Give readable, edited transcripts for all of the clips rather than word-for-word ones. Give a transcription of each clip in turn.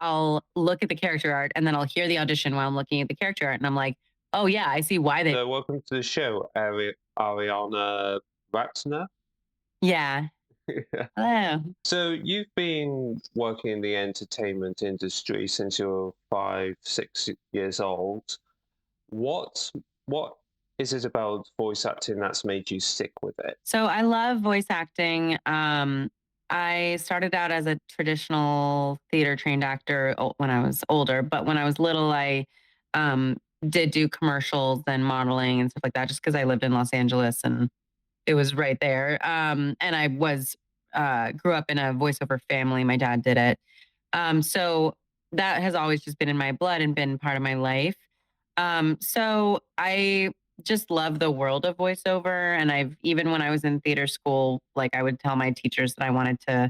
I'll look at the character art and then I'll hear the audition while I'm looking at the character art and I'm like, oh yeah, I see why they. So welcome to the show, Arianna Ratner. Yeah. Hello. So you've been working in the entertainment industry since you were 5, 6 years old. What what is it about voice acting that's made you stick with it? So I love voice acting. I started out as a traditional theater trained actor when I was older, but when I was little, I um, did do commercials and modeling and stuff like that, just because I lived in Los Angeles and it was right there. And I was grew up in a voiceover family. My dad did it, so that has always just been in my blood and been part of my life. So I just love the world of voiceover. And I've, even when I was in theater school, like I would tell my teachers that I wanted to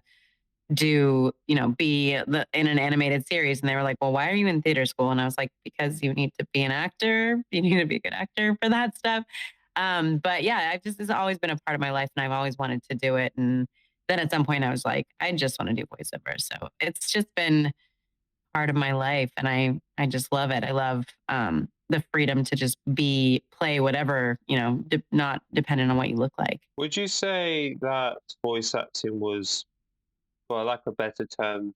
do, be in an animated series. And they were like, well, why are you in theater school? And I was like, because you need to be an actor. You need to be a good actor for that stuff. But yeah, it's always been a part of my life and I've always wanted to do it. And then at some point I was like, I just want to do voiceover. So it's just been part of my life and I just love it. I love the freedom to just play whatever, not dependent on what you look like. Would you say that voice acting was, for lack of a better term,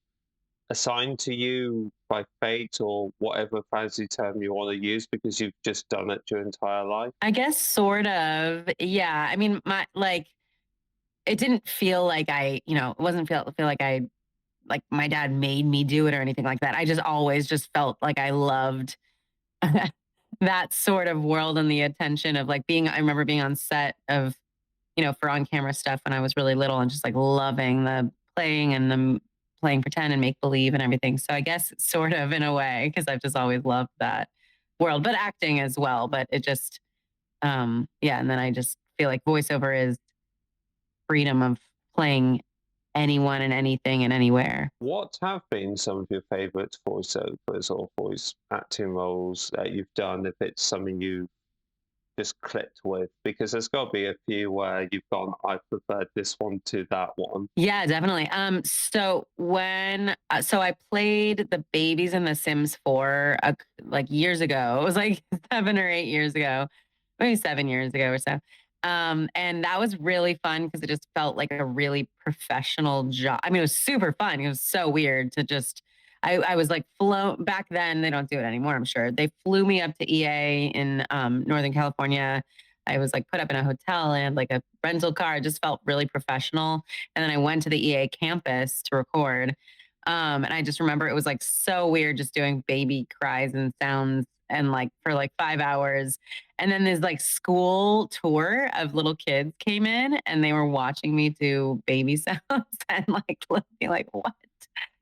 assigned to you by fate or whatever fancy term you want to use because you've just done it your entire life? I guess sort of. Yeah. I mean, my like it didn't feel like it wasn't feel like my dad made me do it or anything like that. I just always just felt like I loved that sort of world and the attention of like I remember being on set of, for on camera stuff when I was really little and just like loving the playing and the playing pretend and make believe and everything. So I guess sort of in a way, because I've just always loved that world, but acting as well. But it just, yeah. And then I just feel like voiceover is freedom of playing anyone and anything and anywhere. What have been some of your favorite voiceovers or voice acting roles that you've done, if it's something you just clicked with? Because there's got to be a few where you've gone, I preferred this one to that one. Yeah, definitely. So I played the babies in The Sims 4 like years ago. It was like 7 or 8 years ago, maybe 7 years ago or so. And that was really fun because it just felt like a really professional job. I mean, it was super fun. It was so weird to just. I was like flown back then. They don't do it anymore, I'm sure. They flew me up to EA in Northern California. I was like put up in a hotel and like a rental car. It just felt really professional. And then I went to the EA campus to record. And I just remember it was like so weird just doing baby cries and sounds and like for like 5 hours. And then this like school tour of little kids came in and they were watching me do baby sounds and like looking like, what?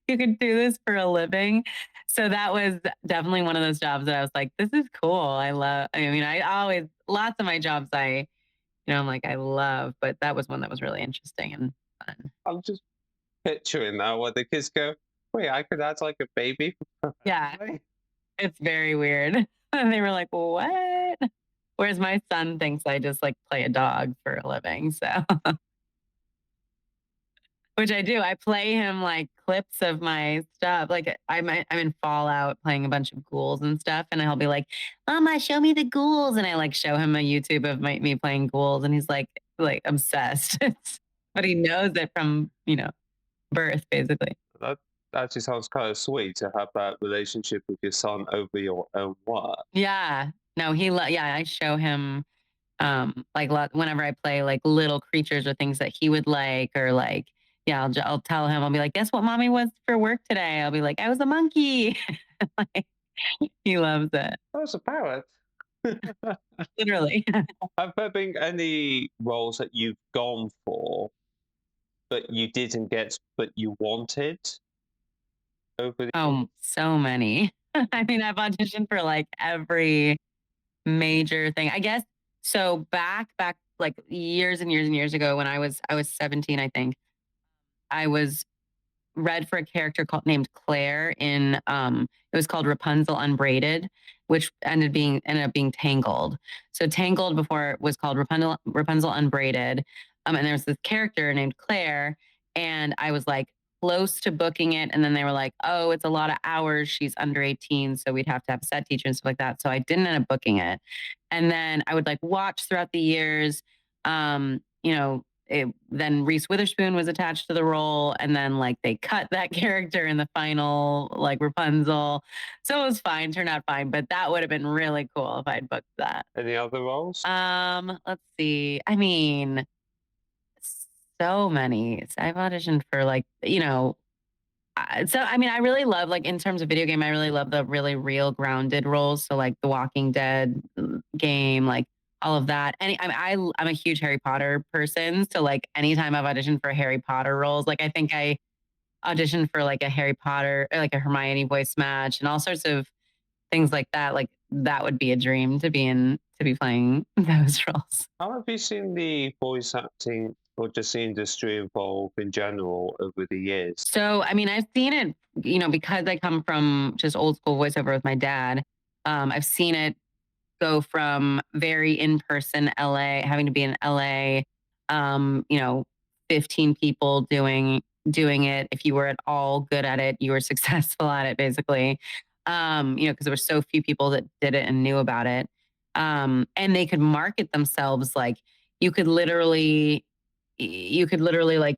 You could do this for a living. So that was definitely one of those jobs that I was like, this is cool. I mean, I always, lots of my jobs I'm like, I love, but that was one that was really interesting and fun. I'm just picturing now where the kids go, wait, I could act like a baby Yeah, professionally. it's very weird. And they were like, what? Whereas my son thinks I just like play a dog for a living. So, which I do. I play him like clips of my stuff. Like I'm in Fallout playing a bunch of ghouls and stuff, and he'll be like, "Mama, show me the ghouls," and I like show him a YouTube of me playing ghouls, and he's like obsessed. But he knows it from birth, basically. That actually sounds kind of sweet to have that relationship with your son over your own work. Yeah. No, yeah, I show him like whenever I play like little creatures or things that he would like or like yeah, I'll tell him I'll be like, "Guess what mommy was for work today?" I'll be like, "I was a monkey." Like, he loves it. Oh, it's a parrot. Literally. Have there been any roles that you've gone for but you didn't get, but you wanted over the years? Oh, so many. I mean, I've auditioned for like every major thing. I guess so back like years and years and years ago when I was 17, I think. I was read for a character named Claire in it was called Rapunzel Unbraided, which ended up being Tangled. So Tangled before was called Rapunzel Unbraided. And there was this character named Claire, and I was like close to booking it, and then they were like, "Oh, it's a lot of hours. She's under 18, so we'd have to have a set teacher and stuff like that." So I didn't end up booking it. And then I would like watch throughout the years. Then Reese Witherspoon was attached to the role, and then like they cut that character in the final, like Rapunzel. So it was fine, turned out fine. But that would have been really cool if I'd booked that. Any other roles? Let's see. I mean, so many. So I've auditioned for I mean, I really love like in terms of video game, I really love the really real grounded roles. So like the Walking Dead game, like all of that. I'm a huge Harry Potter person, so like anytime I've auditioned for Harry Potter roles, like I think I auditioned for like a Harry Potter or like a Hermione voice match and all sorts of things like that. Like that would be a dream to be playing those roles. How have you seen the voice acting or just the industry evolve in general over the years? So, I mean, I've seen it, because I come from just old school voiceover with my dad. I've seen it go from very in person LA, having to be in LA, um, you know, 15 people doing it. If you were at all good at it, you were successful at it, basically. Because there were so few people that did it and knew about it. And they could market themselves like you could literally you could literally like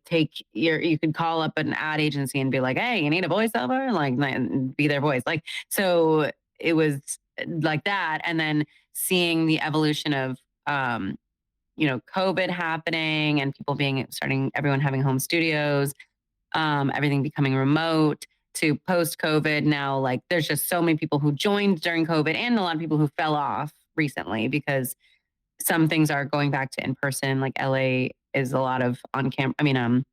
you could call up an ad agency and be like, "Hey, you need a voiceover?" And be their voice. Like, so it was like that. And then seeing the evolution of, COVID happening and people everyone having home studios, everything becoming remote to post COVID. Now, like, there's just so many people who joined during COVID and a lot of people who fell off recently because some things are going back to in person. Like LA is a lot of on camera. I mean,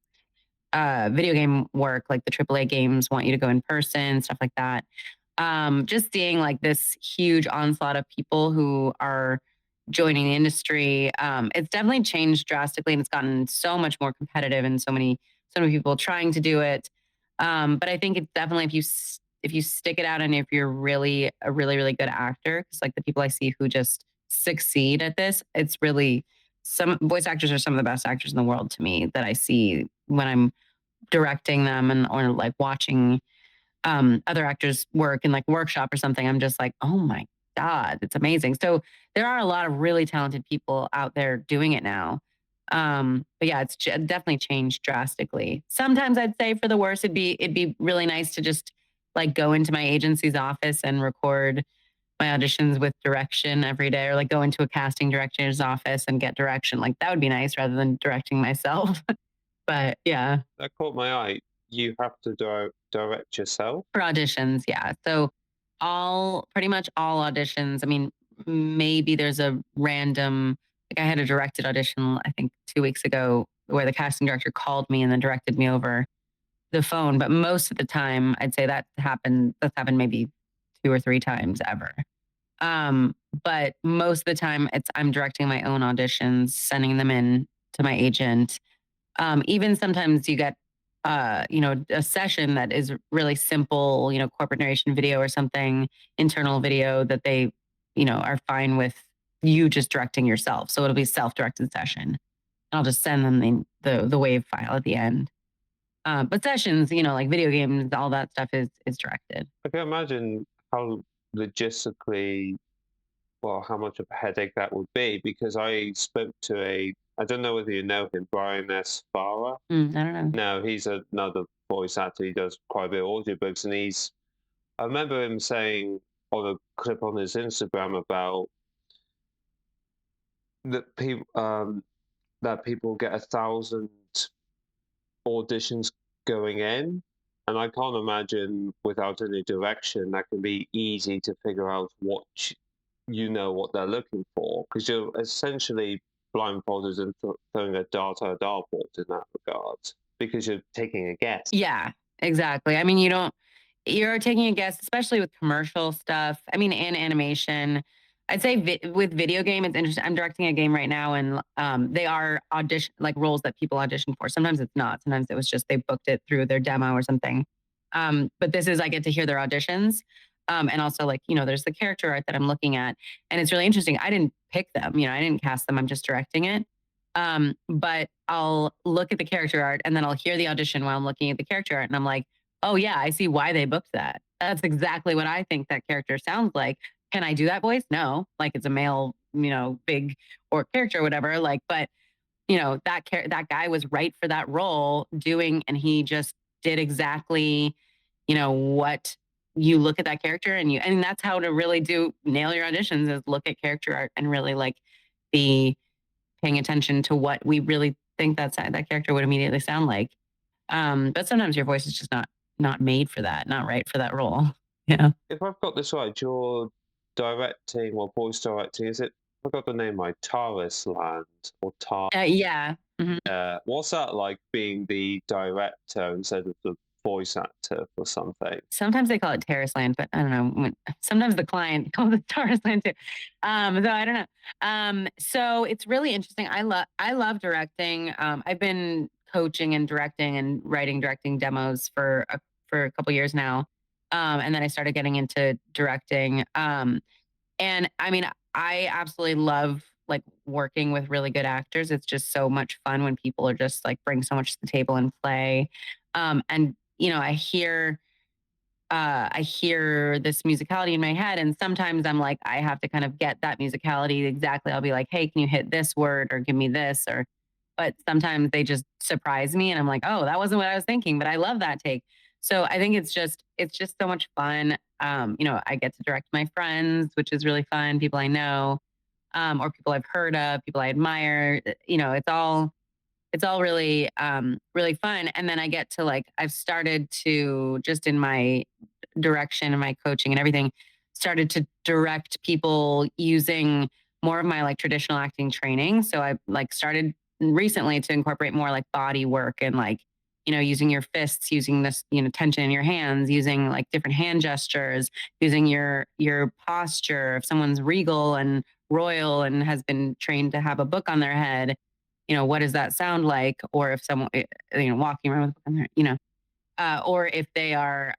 video game work, like the AAA games want you to go in person, stuff like that. Just seeing like this huge onslaught of people who are joining the industry, it's definitely changed drastically, and it's gotten so much more competitive, and so many people trying to do it. But I think it's definitely if you stick it out, and if you're really a really really good actor, because like the people I see who just succeed at this, it's really some voice actors are some of the best actors in the world to me that I see when I'm directing them and or like watching other actors work in like workshop or something. I'm just like, oh my God, it's amazing. So there are a lot of really talented people out there doing it now. But yeah, definitely changed drastically. Sometimes I'd say for the worse, it'd be really nice to just like go into my agency's office and record my auditions with direction every day, or like go into a casting director's office and get direction. Like that would be nice rather than directing myself. But yeah, That caught my eye. You have to direct yourself. for auditions, yeah. So all pretty much all auditions. I mean, maybe there's a random like I had a directed audition I think 2 weeks ago where the casting director called me and then directed me over the phone. But most of the time, I'd say That's happened maybe 2 or 3 times ever. But most of the time, I'm directing my own auditions, sending them in to my agent. Even sometimes you get, a session that is really simple, corporate narration video or something, internal video that they, are fine with you just directing yourself. So it'll be self-directed session. And I'll just send them the wave file at the end. But sessions, like video games, all that stuff is directed. I can imagine how logistically, well, how much of a headache that would be because I spoke to I don't know whether you know him, Brian S. Farah. I don't know. No, he's another voice actor. He does quite a bit of audiobooks, and I remember him saying on a clip on his Instagram about that people get 1,000 auditions going in, and I can't imagine without any direction that can be easy to figure out what they're looking for because you're essentially blindfolded and throwing a dart at a dartboard in that regard because you're taking a guess. Yeah, exactly. I mean, you're taking a guess, especially with commercial stuff. I mean, and animation. I'd say with video game, it's interesting. I'm directing a game right now, and they are audition like roles that people audition for. Sometimes it's not. Sometimes it was just they booked it through their demo or something. But this is I get to hear their auditions, and also like there's the character art that I'm looking at, and it's really interesting. I didn't pick them. I didn't cast them. I'm just directing it. But I'll look at the character art and then I'll hear the audition while I'm looking at the character art. And I'm like, oh, yeah, I see why they booked that. That's exactly what I think that character sounds like. Can I do that voice? No, like it's a male, big or character or whatever. Like, but that guy was right for that role doing, and he just did exactly, what you look at that character and that's how to really do nail your auditions is look at character art and really like be paying attention to what we really think that character would immediately sound like. But sometimes your voice is just not made for that, not right for that role. Yeah. If I've got this right, you're directing or voice directing, is it, I've got the name right, Taris Land or Tar? Yeah. Mhm. What's that like being the director instead of the voice actor for something? Sometimes they call it terrace land, but I don't know. Sometimes the client calls it terrace land too. So I don't know. So it's really interesting. I love directing. I've been coaching and directing and writing directing demos for a couple years now. And then I started getting into directing. And I mean, I absolutely love like working with really good actors. It's just so much fun when people are just like bring so much to the table and play. And I hear this musicality in my head, and sometimes I'm like, I have to kind of get that musicality exactly. I'll be like, hey, can you hit this word or give me this? But sometimes they just surprise me, and I'm like, oh, that wasn't what I was thinking, but I love that take. So I think it's just so much fun. I get to direct my friends, which is really fun. People I know, or people I've heard of, people I admire. It's all really really fun. And then I get to like I've started to just in my direction and my coaching and everything started to direct people using more of my like traditional acting training. So I like started recently to incorporate more like body work and like using your fists, using this tension in your hands, using like different hand gestures, using your posture. If someone's regal and royal and has been trained to have a book on their head, what does that sound like? Or if someone walking around with a book on their or if they are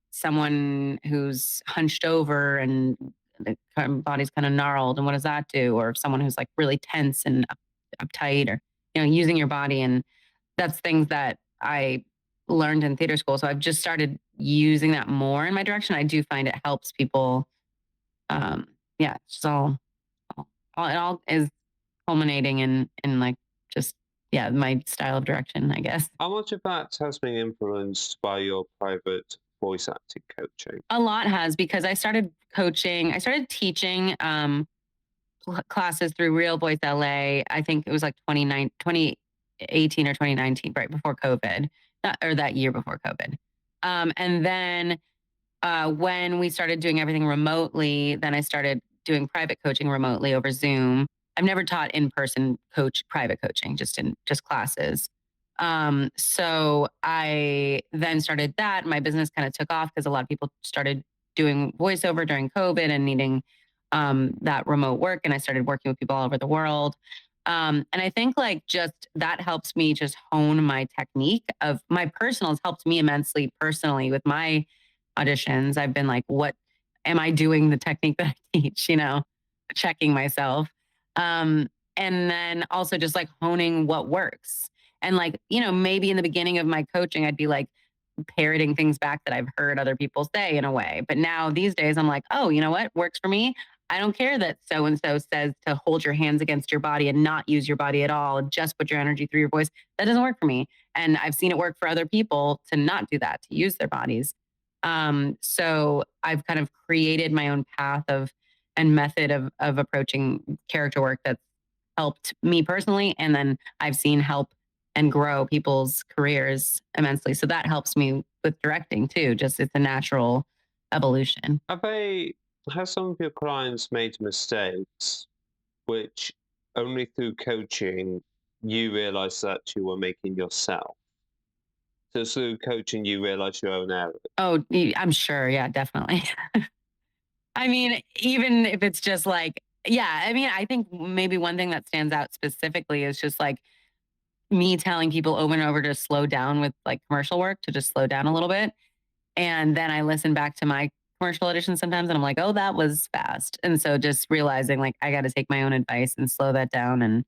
someone who's hunched over and the body's kind of gnarled, and what does that do? Or if someone who's like really tense and uptight, or using your body, and that's things that I learned in theater school. So I've just started using that more in my direction. I do find it helps people. Yeah, it's just it all is culminating in like just yeah my style of direction, I guess. How much of that has been influenced by your private voice acting coaching? A lot has because I started teaching classes through Real Voice LA. I think it was like 2018 or 2019, right before COVID, or that year before COVID. And then when we started doing everything remotely, then I started doing private coaching remotely over Zoom. I've never taught in person private coaching, just classes. So I then started that. My business kind of took off because a lot of people started doing voiceover during COVID and needing that remote work. And I started working with people all over the world. And I think like just that helps me just hone my technique of my personals helped me immensely personally with my auditions. I've been like, what am I doing the technique that I teach, checking myself. Um, and then also just like honing what works. And like, maybe in the beginning of my coaching, I'd be like parroting things back that I've heard other people say in a way. But now these days, I'm like, oh, you know what works for me? I don't care that so and so says to hold your hands against your body and not use your body at all, just put your energy through your voice. That doesn't work for me. And I've seen it work for other people to not do that, to use their bodies. So I've kind of created my own path of and method of approaching character work that's helped me personally, and then I've seen help and grow people's careers immensely. So that helps me with directing too. Just it's a natural evolution. Have they, have some of your clients made mistakes which only through coaching you realize that you were making yourself? So through coaching you realize your own errors. Oh, I'm sure. Yeah, definitely. I mean, even if it's just like, yeah, I mean, I think maybe one thing that stands out specifically is just like me telling people over and over to slow down with like commercial work, to just slow down a little bit. And then I listen back to my commercial auditions sometimes and I'm like, oh, that was fast. And so just realizing like I got to take my own advice and slow that down and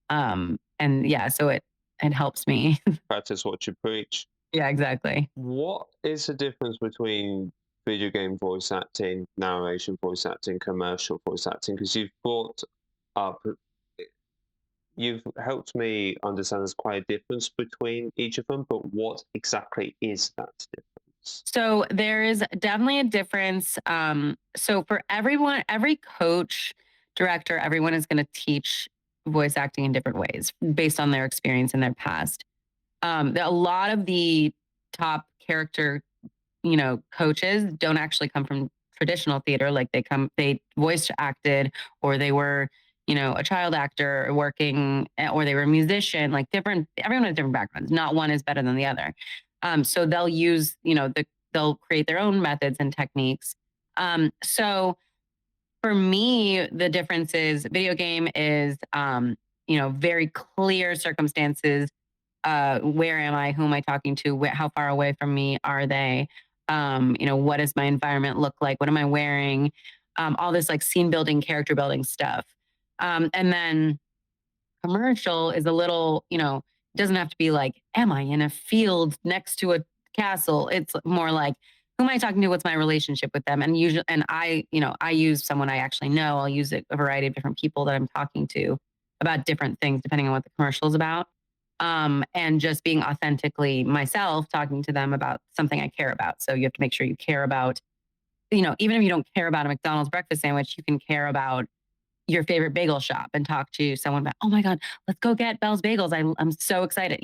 And yeah, so it helps me. Practice what you preach. Yeah, exactly. What is the difference between video game voice acting, narration voice acting, commercial voice acting? Because you've brought up, you've helped me understand there's quite a difference between each of them, but what exactly is that difference? So there is definitely a difference. So for everyone, every coach, director, everyone is going to teach voice acting in different ways based on their experience in their past. A lot of the top character, coaches don't actually come from traditional theater. Like they voice acted, or they were, a child actor working, or they were a musician. Like different, everyone has different backgrounds. Not one is better than the other. So they'll use, they'll create their own methods and techniques. So for me, the difference is video game is, very clear circumstances. Where am I? Who am I talking to? How far away from me are they? What does my environment look like? What am I wearing? All this like scene building, character building stuff. And then commercial is a little, doesn't have to be like, am I in a field next to a castle? It's more like, who am I talking to? What's my relationship with them? And usually, and I use someone I actually know. I'll use a variety of different people that I'm talking to about different things, depending on what the commercial is about. And just being authentically myself, talking to them about something I care about. So you have to make sure you care about, even if you don't care about a McDonald's breakfast sandwich, you can care about your favorite bagel shop and talk to someone about, oh my God, let's go get Bell's Bagels. I'm so excited,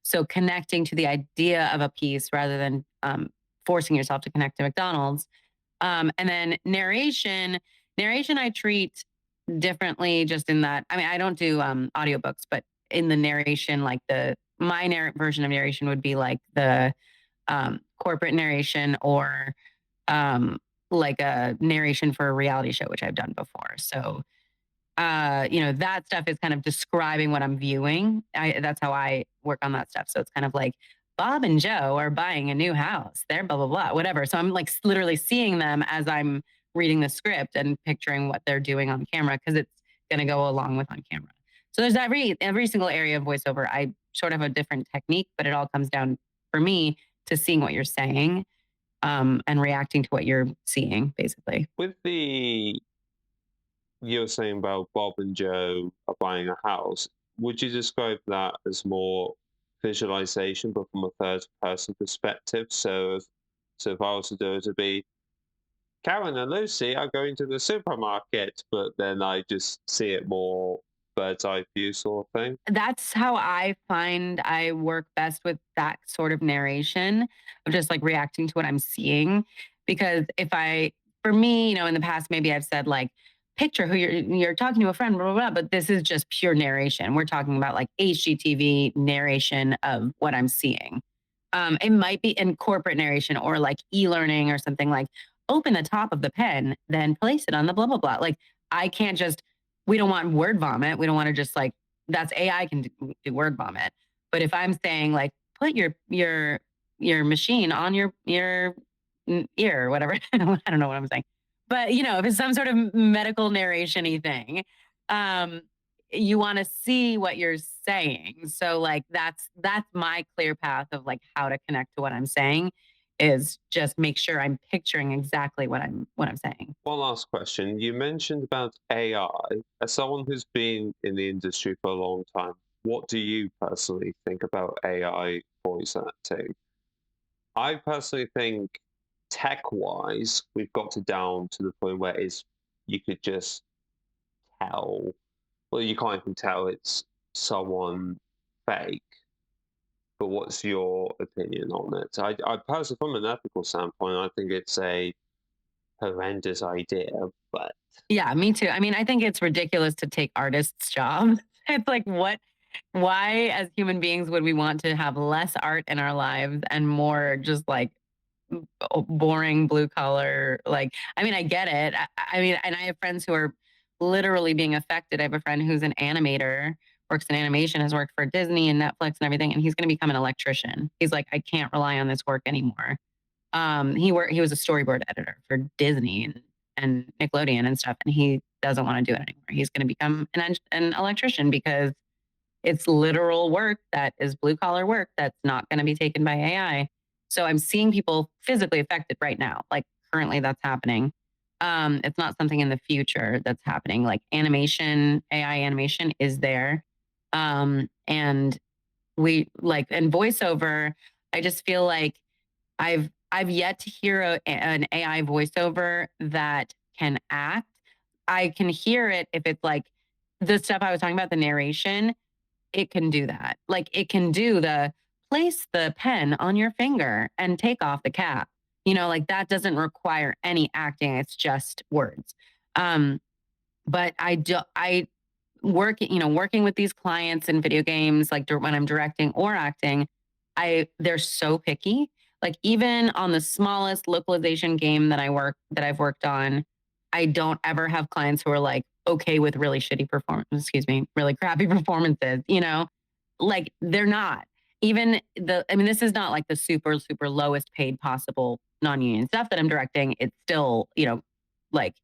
So connecting to the idea of a piece rather than forcing yourself to connect to McDonald's. And then narration I treat differently just in that, I mean, I don't do audiobooks, but in the narration, like version of narration would be like the corporate narration or um, like a narration for a reality show, which I've done before. So that stuff is kind of describing what I'm viewing. That's how I work on that stuff. So it's kind of like Bob and Joe are buying a new house. They're blah blah blah, whatever. So I'm like literally seeing them as I'm reading the script and picturing what they're doing on camera because it's going to go along with on camera. So there's every single area of voiceover. I sort of have a different technique, but it all comes down for me to seeing what you're saying and reacting to what you're seeing, basically. With the you were saying about Bob and Joe are buying a house, would you describe that as more visualization, but from a third person perspective? So if I was to do it, to be Karen and Lucy are going to the supermarket, but then I just see it more bird's eye view sort of thing. That's how I find I work best with that sort of narration of just like reacting to what I'm seeing. Because for me, in the past, maybe I've said like, picture who you're talking to a friend, blah, blah, blah, but this is just pure narration. We're talking about like HGTV narration of what I'm seeing. It might be in corporate narration or like e-learning or something like open the top of the pen, then place it on the blah, blah, blah. Like I can't just, we don't want word vomit. We don't want to just like that's AI can do word vomit. But if I'm saying like put your machine on your ear or whatever, I don't know what I'm saying. But if it's some sort of medical narration-y thing, um, you want to see what you're saying. So like that's my clear path of like how to connect to what I'm saying is just make sure I'm picturing exactly what I'm saying. One last question. You mentioned about AI. As someone who's been in the industry for a long time, what do you personally think about AI voice acting? I personally think tech-wise, we've got to down to the point where you could just tell, well, you can't even tell it's someone fake. But what's your opinion on it? I personally, from an ethical standpoint, I think it's a horrendous idea, but Yeah, me too. I mean, I think it's ridiculous to take artists' jobs. It's like why as human beings would we want to have less art in our lives and more just like boring blue collar like I mean I get it. I mean and I have friends who are literally being affected. I have a friend who's an animator, works in animation, has worked for Disney and Netflix and everything, and he's going to become an electrician. He's like, I can't rely on this work anymore. He was a storyboard editor for Disney and Nickelodeon and stuff, and he doesn't want to do it anymore. He's going to become an electrician because It's literal work that is blue collar work that's not going to be taken by AI. So I'm seeing people physically affected right now. Like currently that's happening. It's not something in the future that's happening. Like animation, AI animation is there. And we like and voiceover, I just feel like I've yet to hear an AI voiceover that can act. I can hear it if it's like the stuff I was talking about, the narration, it can do that. Like it can do the place the pen on your finger and take off the cap. Like that doesn't require any acting. It's just words. Um, but I working with these clients in video games, like when I'm directing or acting, they're so picky. Like even on the smallest localization game that I've worked on, I don't ever have clients who are like okay with really shitty performance, excuse me, really crappy performances. Like they're not. I mean, this is not like the super, super lowest paid possible non-union stuff that I'm directing. It's still, like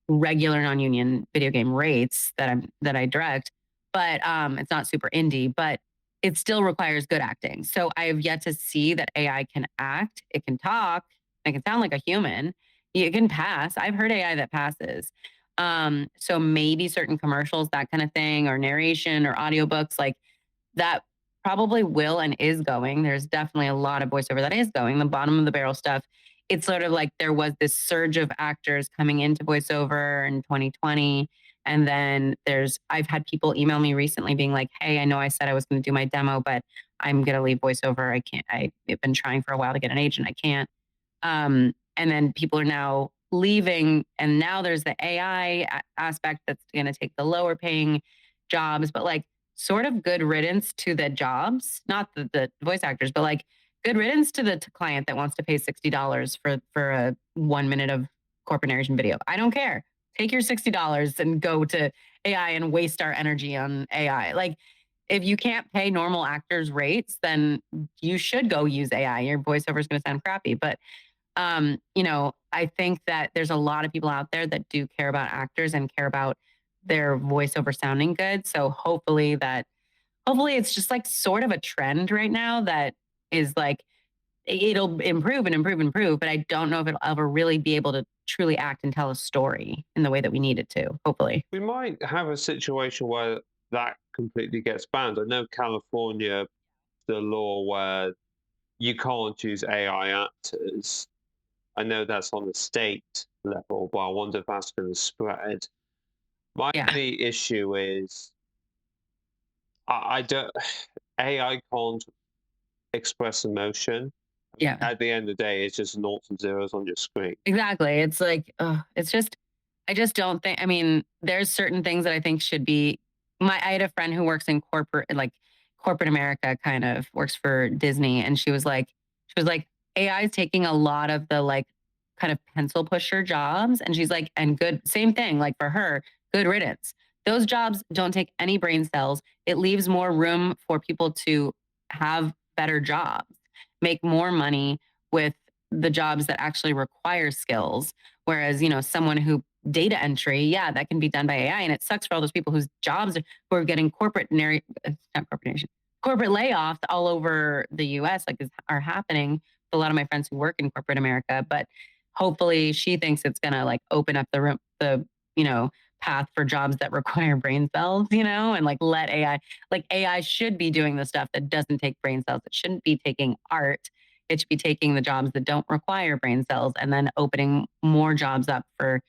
regular non-union video game rates that I direct, but it's not super indie, but it still requires good acting. So I have yet to see that AI can act, it can talk, it can sound like a human, it can pass. I've heard AI that passes. So maybe certain commercials, that kind of thing, or narration or audiobooks, like that probably will and is going. There's definitely a lot of voiceover that is going. The bottom of the barrel stuff. It's sort of like there was this surge of actors coming into voiceover in 2020. And then I've had people email me recently being like, hey, I know I said I was going to do my demo, but I'm going to leave voiceover. I can't, I've been trying for a while to get an agent. I can't. And then people are now leaving, and now there's the AI aspect that's going to take the lower paying jobs, but like sort of good riddance to the jobs, not the voice actors, but like good riddance to the client that wants to pay $60 for a 1 minute of corporate narration video. I don't care. Take your $60 and go to AI and waste our energy on AI. Like if you can't pay normal actors rates, then you should go use AI. Your voiceover is going to sound crappy, but I think that there's a lot of people out there that do care about actors and care about their voiceover sounding good. So hopefully it's just like sort of a trend right now that is like it'll improve and improve and improve, but I don't know if it'll ever really be able to truly act and tell a story in the way that we need it to, hopefully. We might have a situation where that completely gets banned. I know California, the law where you can't use AI actors. I know that's on the state level, but I wonder if that's going to spread. My Yeah. only issue is I don't AI can't express emotion. Yeah. At the end of the day, it's just noughts and zeros on your screen. Exactly. It's like, it's just, I just don't think, I mean, there's certain things that I think should be, I had a friend who works in like corporate America, kind of works for Disney. And she was like, AI is taking a lot of the like kind of pencil pusher jobs. And she's like, and good, same thing, like for her, good riddance. Those jobs don't take any brain cells. It leaves more room for people to have better jobs, make more money with the jobs that actually require skills. Whereas, someone who data entry, yeah, that can be done by AI. And it sucks for all those people whose jobs who are getting not corporate, corporate layoffs all over the US, like are happening. A lot of my friends who work in corporate America, but hopefully she thinks it's going to like open up the room, you know, path for jobs that require brain cells, and like let AI, like AI should be doing the stuff that doesn't take brain cells. It shouldn't be taking art. It should be taking the jobs that don't require brain cells and then opening more jobs up for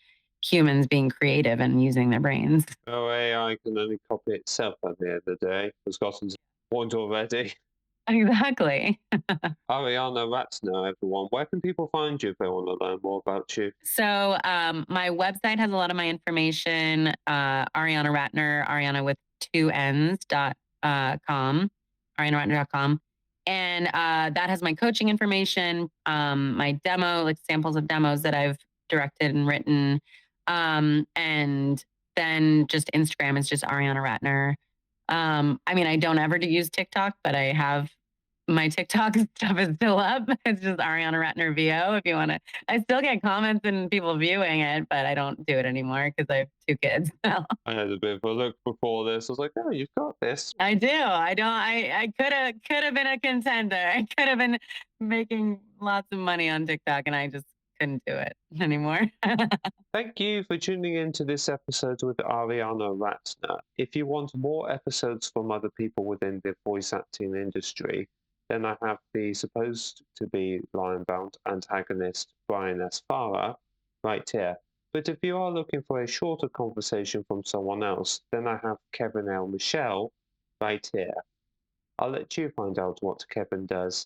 humans being creative and using their brains. Oh, AI can only copy itself at the end of the day. It's gotten to the point already. Exactly. Arianna Ratner, everyone. Where can people find you if they want to learn more about you? So my website has a lot of my information. Arianna Ratner, Arianna with two N's com, AriannaRatner.com. And that has my coaching information, my demo, like samples of demos that I've directed and written. And then just Instagram is just Arianna Ratner. I mean, I don't ever use TikTok, but I have My TikTok stuff is still up. It's just Arianna Ratner VO if you wanna I still get comments and people viewing it, but I don't do it anymore because I have 2 kids now. I had a bit of a look before this. I was like, "Oh, you've got this." I do. I don't I coulda been a contender. I could have been making lots of money on TikTok, and I just couldn't do it anymore. Thank you for tuning in to this episode with Arianna Ratner. If you want more episodes from other people within the voice acting industry, then I have the supposed to be lion-bound antagonist Brian S. Farah right here. But if you are looking for a shorter conversation from someone else, then I have Kevin L. Michelle right here. I'll let you find out what Kevin does.